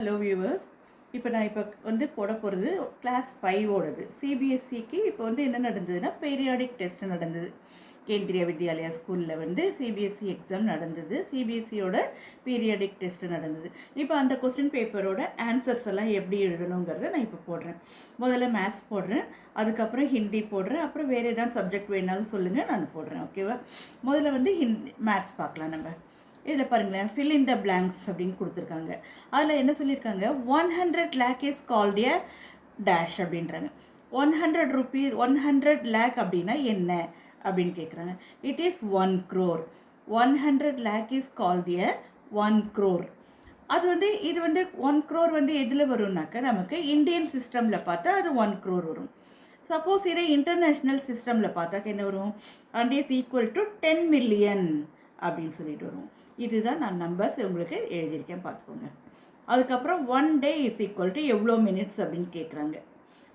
Hello viewers, இப்போ நான் போட போகிறது கிளாஸ் 5ஓடது சிபிஎஸ்சிக்கு. இப்போ என்ன நடந்ததுன்னா பீரியாடிக் டெஸ்ட் நடந்தது. கேந்திரிய வித்யாலயா ஸ்கூலில் சிபிஎஸ்சி எக்ஸாம் நடந்தது. சிபிஎஸ்சியோட பீரியாடிக் டெஸ்ட் நடந்தது. இப்போ அந்த கொஸ்டின் பேப்பரோட ஆன்சர்ஸ் எல்லாம் எப்படி எழுதணுங்கிறத நான் இப்போ போடுறேன். முதல்ல மேத்ஸ் போடுறேன், அதுக்கப்புறம் ஹிந்தி போடுறேன், அப்புறம் வேறு ஏதாவது சப்ஜெக்ட் வேணாலும் சொல்லுங்கள், நான் போடுறேன். ஓகேவா? முதல்ல மேத்ஸ் பார்க்கலாம். நம்ம இதில் பாருங்களேன், ஃபில் இன் த பிளாங்க்ஸ் அப்படின்னு கொடுத்துருக்காங்க. அதில் என்ன சொல்லியிருக்காங்க, 100 lakh is called a dash அப்படின்றாங்க. 100 rupees 100 lakh அப்படின்னா என்ன அப்படின்னு கேட்குறாங்க. It is 1 crore. 100 lakh is called a 1 crore. அது இது 1 crore எதில் வரும்னாக்கா, நமக்கு இந்தியன் சிஸ்டமில் பார்த்தா அது 1 crore வரும். சப்போஸ் இதை இன்டர்நேஷ்னல் சிஸ்டமில் பார்த்தாக்க என்ன வரும், and is equal to 10 million அப்படின்னு சொல்லிட்டு வரும். இதுதான் நான் நம்பர்ஸ் உங்களுக்கு எழுதியிருக்கேன், பார்த்துக்கோங்க. அதுக்கப்புறம் 1 day இஸ் ஈக்குவல் டு எவ்வளோ மினிட்ஸ் அப்படின்னு கேட்குறாங்க.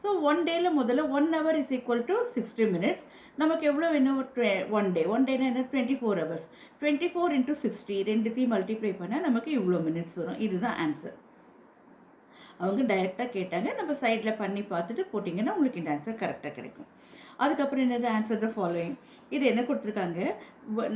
ஸோ 1 டேயில் முதல்ல 1 hour is equal to 60 minutes. நமக்கு எவ்வளோ வேணும்? 1 day. 1 டேனா என்ன? 24 hours. 24 into 60 ரெண்டுத்தையும் மல்டிப்ளை பண்ணால் நமக்கு இவ்வளோ மினிட்ஸ் வரும். இதுதான் ஆன்சர். அவங்க டைரெக்டாக கேட்டாங்க, நம்ம சைடில் பண்ணி பார்த்துட்டு போட்டிங்கன்னா உங்களுக்கு இந்த ஆன்சர் கரெக்டாக கிடைக்கும். அதுக்கப்புறம் என்னது, ஆன்சர் த ஃபாலோயிங். இது என்ன கொடுத்துருக்காங்க,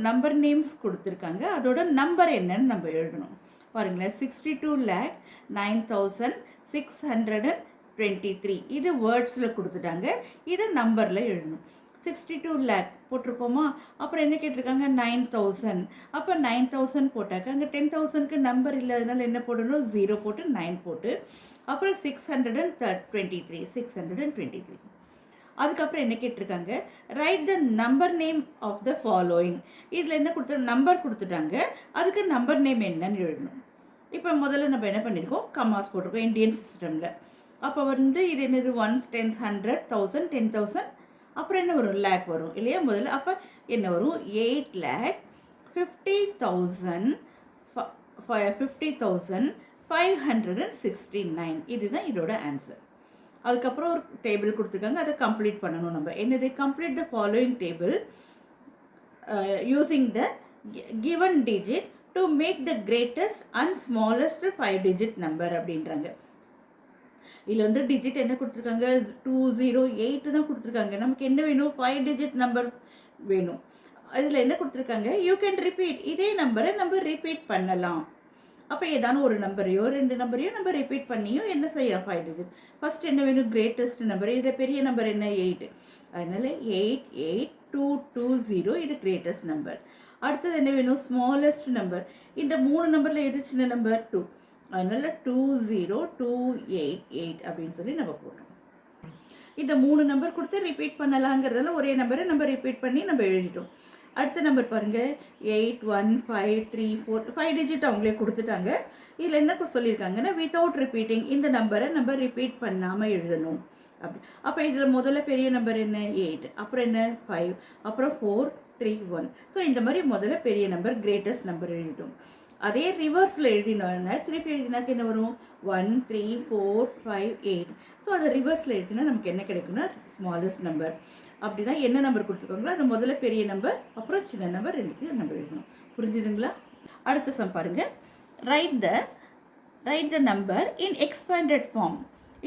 நம்பர் நேம்ஸ் கொடுத்துருக்காங்க, அதோட நம்பர் என்னன்னு நம்ம எழுதணும். பாருங்களேன், 62,09,623 இது வேர்ட்ஸில் கொடுத்துட்டாங்க, இதை நம்பரில் எழுதணும். 62 lakh போட்டிருக்கோமா, அப்புறம் என்ன கேட்டிருக்காங்க, 9,000. அப்போ 9,000 போட்டாக்க அங்கே 10,000க்கு நம்பர் இல்லாதனால என்ன போடணும், 0 போட்டு 9 போட்டு, அப்புறம் 623. அதுக்கப்புறம் என்ன கேட்டிருக்காங்க, write the number name of the following. இதில் என்ன நம்பர் கொடுத்துட்டாங்க, அதுக்கு நம்பர் நேம் என்னன்னு எழுதணும். இப்போ முதல்ல நம்ம என்ன பண்ணியிருக்கோம், கமாஸ் போட்டிருக்கோம் இந்தியன் சிஸ்டமில். அப்போ இது என்னது, 1s 10s 100 1000 10,000, அப்புறம் என்ன வரும், லேக் வரும் இல்லையா முதல்ல. அப்போ என்ன வரும், 8,50,569. இதுதான் இதோட ஆன்சர். அதுக்கப்புறம் ஒரு டேபிள் கொடுத்துருக்காங்க, அதை கம்ப்ளீட் பண்ணணும் நம்ம. என்னது, complete the following table using the given digit to make the greatest and smallest 5-digit number அப்படின்றாங்க. இதில் டிஜிட் என்ன கொடுத்துருக்காங்க, 208 தான் கொடுத்துருக்காங்க. நமக்கு என்ன வேணும், 5-digit நம்பர் வேணும். இதில் என்ன கொடுத்துருக்காங்க, யூ கேன் ரிப்பீட். இதே நம்பரை நம்ம ரிப்பீட் பண்ணலாம். அப்போ ஏதான ஒரு நம்பரையோ 2 நம்பரையோ நம்ம ரிப்பீட் பண்ணியோ என்ன செய்யலாம், 5 digit. ஃபர்ஸ்ட் என்ன வேணும், கிரேட்டஸ்ட் நம்பர். இதில் பெரிய நம்பர் என்ன, 8. அதனால 88220 இது கிரேட்டஸ்ட் நம்பர். அடுத்தது என்ன வேணும், ஸ்மாலஸ்ட் நம்பர். இந்த 3 நம்பரில் எது சின்ன நம்பர், 2. அதனால 20288 அப்படின்னு சொல்லி நம்ம போடுறோம். இந்த 3 நம்பர் கொடுத்து ரிப்பீட் பண்ணலாங்கிறதுல ஒரே நம்பரை நம்ம ரிப்பீட் பண்ணி நம்ம எழுதிட்டோம். அடுத்த நம்பர் பாருங்கள், 81534 5 digit அவங்களே கொடுத்துட்டாங்க. இதில் என்ன சொல்லியிருக்காங்கன்னா, வித்தவுட் ரிப்பீட்டிங் இந்த நம்பரை நம்ம ரிப்பீட் பண்ணாமல் எழுதணும் அப்படி. அப்போ இதில் முதல்ல பெரிய நம்பர் என்ன, 8, அப்புறம் என்ன 5, அப்புறம் 431. ஸோ இந்த மாதிரி முதல்ல பெரிய நம்பர் கிரேட்டஸ்ட் நம்பர் எழுதிட்டோம். அதே ரிவர்ஸில் எழுதினோன்னா திருப்பி எழுதினாக்க என்ன வரும், 1 3 4 5 8. ஸோ அதை ரிவர்ஸில் எழுதினா நமக்கு என்ன கிடைக்கும்னா ஸ்மாலஸ்ட் நம்பர். அப்படி தான் என்ன நம்பர் கொடுத்துருக்காங்களோ அது முதல்ல பெரிய நம்பர், அப்புறம் சின்ன நம்பர், ரெண்டுத்தையும் நம்ம எழுதணும். புரிஞ்சுதுங்களா? அடுத்த சம் பாருங்கள், write the number in expanded form.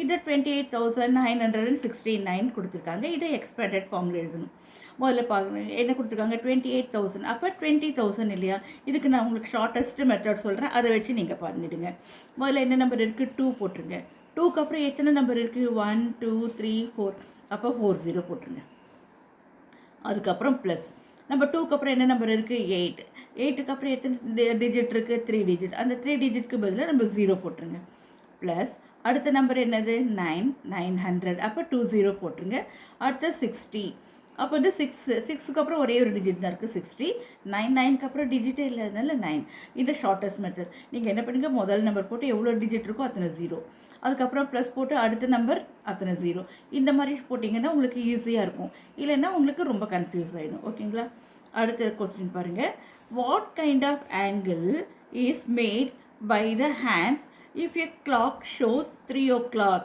இது 28,969 கொடுத்துருக்காங்க. இதை எக்ஸ்பேண்டட் ஃபார்மில் எழுதணும். முதல்ல பாருங்கள், என்ன கொடுத்துருக்காங்க, 28,000. அப்போ 20,000 இல்லையா. இதுக்கு நான் உங்களுக்கு ஷார்ட்டஸ்ட் மெத்தட் சொல்கிறேன், அதை வச்சு நீங்கள் பண்ணிவிடுங்க. முதல்ல என்ன நம்பர் இருக்குது, 2 போட்டுருங்க. 2க்கு அப்புறம் எத்தனை நம்பர் இருக்குது, 1 2 3 4. அப்போ 40 போட்டுருங்க. அதுக்கப்புறம் ப்ளஸ் நம்ம 2க்கு அப்புறம் என்ன நம்பர் இருக்குது, 8. 8க்கு அப்புறம் எத்தனை டிஜிட் இருக்குது, 3 digit. அந்த 3 digitக்கு பதிலாக நம்ம 0 போட்டுருங்க. ப்ளஸ் அடுத்த நம்பர் என்னது, 900. அப்போ 20 போட்டுருங்க. அடுத்த 60. அப்போ 6க்கு அப்புறம் ஒரே ஒரு டிஜிட் தான் இருக்குது, 60. 9க்கு அப்புறம் டிஜிட்டே இல்லாதனால 9. இந்த ஷார்ட்டஸ்ட் மெத்தட். நீங்கள் என்ன பண்ணுங்க, முதல் நம்பர் போட்டு எவ்வளோ டிஜிட் இருக்கோ அத்தனை 0, அதுக்கப்புறம் ப்ளஸ் போட்டு அடுத்த நம்பர் அத்தனை 0. இந்த மாதிரி போட்டிங்கன்னா உங்களுக்கு ஈஸியாக இருக்கும். இல்லைன்னா உங்களுக்கு ரொம்ப கன்ஃபியூஸ் ஆகிடும். ஓகேங்களா? அடுத்த கொஸ்டின் பாருங்கள், what kind of angle is made by the hands if a clock show 3 o'clock.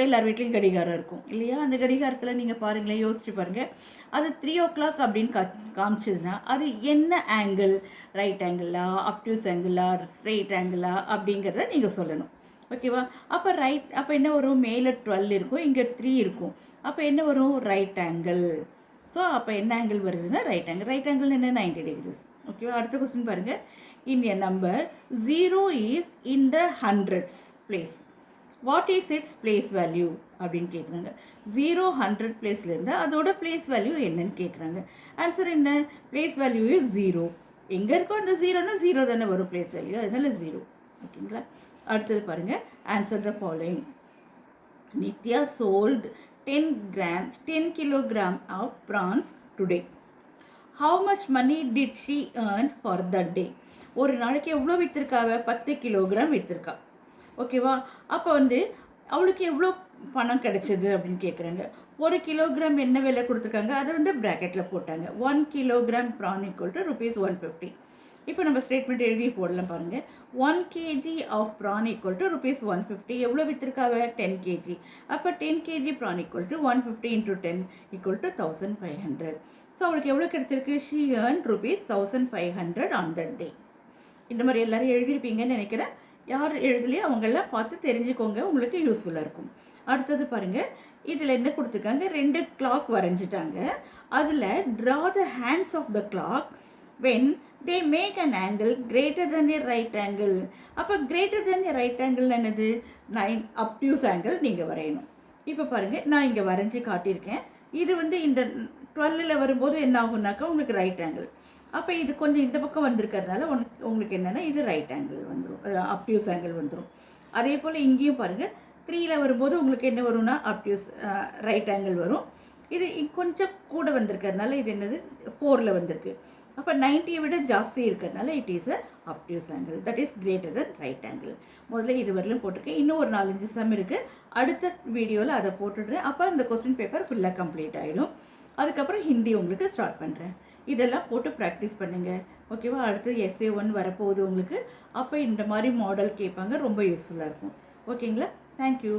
எல்லார் வீட்லேயும் கடிகாரம் இருக்கும் இல்லையா. அந்த கடிகாரத்தில் நீங்கள் பாருங்களேன், யோசிச்சு பாருங்கள், அது 3 o'clock அப்படின்னு காமிச்சதுன்னா அது என்ன ஆங்கிள், ரைட் ஆங்கிளா, அப்டியூஸ் ஆங்கிளா, ஸ்ட்ரெயிட் ஆங்கிளா அப்படிங்கிறத நீங்கள் சொல்லணும். ஓகேவா? அப்போ என்ன வரும், மேலே 12 இருக்கும், இங்கே 3 இருக்கும். அப்போ என்ன வரும், ரைட் ஆங்கிள். ஸோ அப்போ என்ன ஆங்கிள் வருதுன்னா ரைட் ஆங்கிள். ரைட் ஆங்கிள் என்ன, 90 டிகிரிஸ். ஓகேவா? அடுத்த கொஸ்டின் பாருங்கள். In a number 0 is in the hundreds place, what is its place value அப்படின்னு கேட்குறாங்க. 0 100 பிளேஸில் இருந்தால் அதோட பிளேஸ் வேல்யூ என்னன்னு கேட்குறாங்க. ஆன்சர் என்ன, பிளேஸ் வேல்யூ இஸ் 0. எங்கே இருக்கோ அந்த 0னா 0 தானே வரும் பிளேஸ் வேல்யூ, அதனால 0. ஓகேங்களா? அடுத்தது பாருங்கள். Answer the following. Nithya sold 10 kilogram of prawns today. How much money did she earn for that day? ஒரு நாளைக்கு எவ்வளோ விற்றுருக்காவ, 10 கிலோகிராம் விற்றுருக்கா. ஓகேவா? அப்போ அவளுக்கு எவ்வளோ பணம் கிடைச்சது அப்படின்னு கேட்குறாங்க. 1 கிலோகிராம் என்ன விலை கொடுத்துருக்காங்க, அதை ப்ராக்கெட்டில் போட்டாங்க. 1 கிலோகிராம் ப்ரான் ஈக்குவல் டு ₹150. இப்போ நம்ம ஸ்டேட்மெண்ட் எழுதி போடலாம் பாருங்கள். 1 kg of prawn equal to ₹150. எவ்வளோ விற்றுருக்காவ, 10 kg. அப்போ 10 kg prawn equal to 150 × 10 equal to 1500. So அவளுக்கு எவ்வளோ கிடைச்சிருக்கு, she earned ₹1500 on that day. இந்த மாதிரி எல்லோரும் எழுதியிருப்பீங்கன்னு நினைக்கிறேன். யார் எழுதலையோ அவங்கெல்லாம் பார்த்து தெரிஞ்சுக்கோங்க, உங்களுக்கு யூஸ்ஃபுல்லாக இருக்கும். அடுத்தது பாருங்கள். இதில் என்ன கொடுத்துருக்காங்க, 2 கிளாக் வரைஞ்சிட்டாங்க. அதில் draw the hands of the clock when they make an angle greater than a right angle. அப்போ greater than a right angle என்னது, 9 அப்டியூஸ் ஆங்கிள் நீங்கள் வரையணும். இப்போ பாருங்கள், நான் இங்கே வரைஞ்சி காட்டியிருக்கேன். இது இந்த 12ல் வரும்போது என்ன ஆகுனாக்கா உங்களுக்கு ரைட் ஆங்கிள். அப்போ இது கொஞ்சம் இந்த பக்கம் வந்திருக்கிறதுனால உங்களுக்கு என்னென்னா இது ரைட் ஆங்கிள் வந்துடும், அப்டியூஸ் ஆங்கிள் வந்துடும். அதே போல் இங்கேயும் பாருங்கள், 3ல் வரும்போது உங்களுக்கு என்ன வரும்னா அப்டியூஸ் ரைட் ஆங்கிள் வரும். இது கொஞ்சம் கூட வந்திருக்கிறதுனால இது என்னது 4ல் வந்திருக்கு. அப்போ 90 விட ஜாஸ்தி இருக்கிறதுனால it is a obtuse angle, that is greater than right angle. முதல்ல இது வரலும் போட்டிருக்கேன். இன்னும் ஒரு 4-5 சம் இருக்குது. அடுத்த வீடியோவில் அதை போட்டுடுறேன். அப்போ இந்த கொஸ்டின் பேப்பர் ஃபுல்லாக கம்ப்ளீட் ஆகிடும். அதுக்கப்புறம் ஹிந்தி உங்களுக்கு ஸ்டார்ட் பண்ணுறேன். இதெல்லாம் போட்டு ப்ராக்டிஸ் பண்ணுங்கள். ஓகேவா? அடுத்து essay 1 வரப்போகுது உங்களுக்கு. அப்போ இந்த மாதிரி மாடல் கேட்பாங்க, ரொம்ப யூஸ்ஃபுல்லாக இருக்கும். ஓகேங்களா? தேங்க்யூ.